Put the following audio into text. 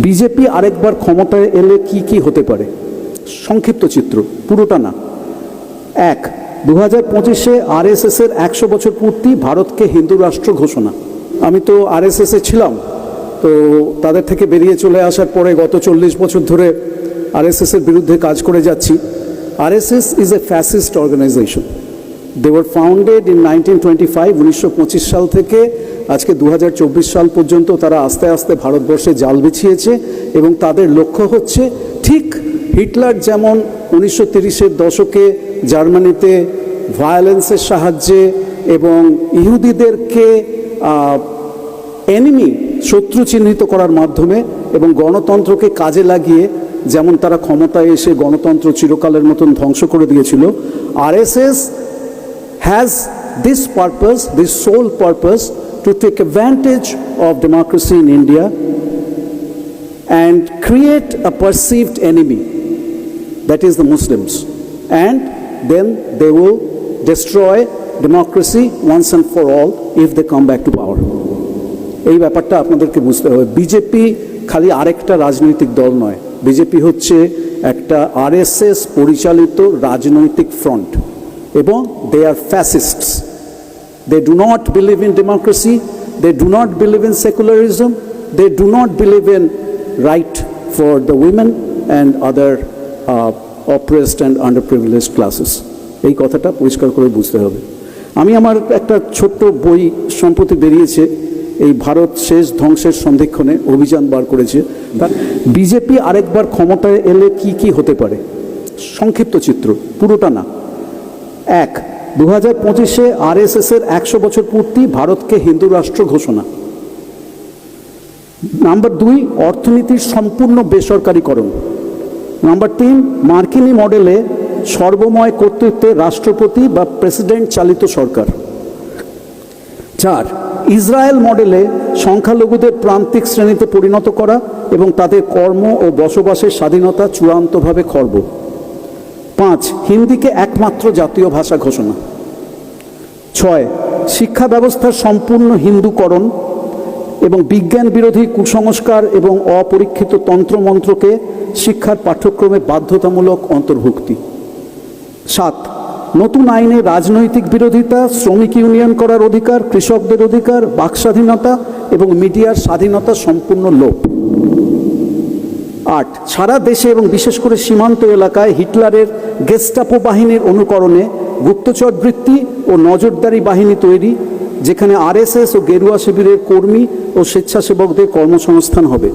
BJP আরেকবার ক্ষমতায় এলে কি কি হতে পারে? সংক্ষিপ্ত চিত্র, পুরোটা না। 1, 2025-এ আরএসএসের 100 বছর পূর্তি, ভারতকে হিন্দু রাষ্ট্র ঘোষণা। আমি তো আরএসএসে ছিলাম, তো তাদের থেকে বেরিয়ে চলে আসার পরে গত 40 বছর ধরে আরএসএসের বিরুদ্ধে কাজ করে যাচ্ছি। RSS is a fascist organisation. They were founded in 1925, 1925 সাল থেকে আজকে 2024 সাল পর্যন্ত তারা আস্তে আস্তে ভারতবর্ষে জাল বিছিয়েছে এবং তাদের লক্ষ্য হচ্ছে ঠিক হিটলার যেমন 1930-এর দশকে জার্মানিতে ভায়োলেন্সের সাহায্যে এবং ইহুদিদেরকে এনিমি, শত্রু চিহ্নিত করার মাধ্যমে এবং গণতন্ত্রকে কাজে লাগিয়ে যেমন তারা ক্ষমতায় এসে গণতন্ত্র চিরকালের মতন ধ্বংস করে দিয়েছিল, RSS has this purpose, this sole purpose, to take advantage of democracy in India and create a perceived enemy, that is the Muslims, and then they will destroy democracy once and for all if they come back to power. এই ব্যাপারটা আপনাদেরকে বুঝতে হবে। BJP খালি আরেকটা রাজনৈতিক দল নয়, বিজেপি হচ্ছে একটা আরএসএস পরিচালিত রাজনৈতিক ফ্রন্ট এবং they are fascists. They do not believe in democracy, they do not believe in secularism, they do not believe in right for the women and other oppressed and underprivileged classes. এই কথাটা পরিষ্কার করে বুঝতে হবে। আমি আমার একটা ছোট্ট বই সম্প্রতি বেরিয়েছে, এই ভারত শেষ ধ্বংসের সন্ধিক্ষণে অভিযান বার করেছে। বিজেপি আরেকবার ক্ষমতায় এলে কি কি হতে পারে? সংক্ষিপ্ত চিত্র, পুরোটা না। 1, 2025-এ আরএসএসের 100 বছর পূর্তি, ভারতকে হিন্দু রাষ্ট্র ঘোষণা। নাম্বার 2, অর্থনীতির সম্পূর্ণ বেসরকারীকরণ। নাম্বার 3, মার্কিনী মডেলে সর্বময় কর্তৃত্বে রাষ্ট্রপতি বা প্রেসিডেন্ট চালিত সরকার। 4, ইসরায়েল মডেলে সংখ্যালঘুদের প্রান্তিক শ্রেণীতে পরিণত করা এবং তাদের কর্ম ও বসবাসের স্বাধীনতা চূড়ান্তভাবে খর্ব। 5, হিন্দিকে একমাত্র জাতীয় ভাষা ঘোষণা। 6, শিক্ষা ব্যবস্থার সম্পূর্ণ হিন্দুকরণ এবং বিজ্ঞান বিরোধী কুসংস্কার এবং অপরীক্ষিত তন্ত্রমন্ত্রকে শিক্ষার পাঠ্যক্রমে বাধ্যতামূলক অন্তর্ভুক্তি। 7, নতুন আইনে রাজনৈতিক বিরোধিতা, শ্রমিক ইউনিয়ন করার অধিকার, কৃষকদের অধিকার, বাক স্বাধীনতা এবং মিডিয়ার স্বাধীনতা সম্পূর্ণ লোপ। 8, সারা দেশে এবং বিশেষ করে সীমান্ত এলাকায় হিটলারের গেস্টাপো বাহিনীর অনুকরণে গুপ্তচর বৃত্তি ও নজরদারি বাহিনী তৈরি, যেখানে আরএসএস ও গেরুয়া শিবিরের কর্মী ও স্বেচ্ছাসেবকদের কর্মসংস্থান হবে।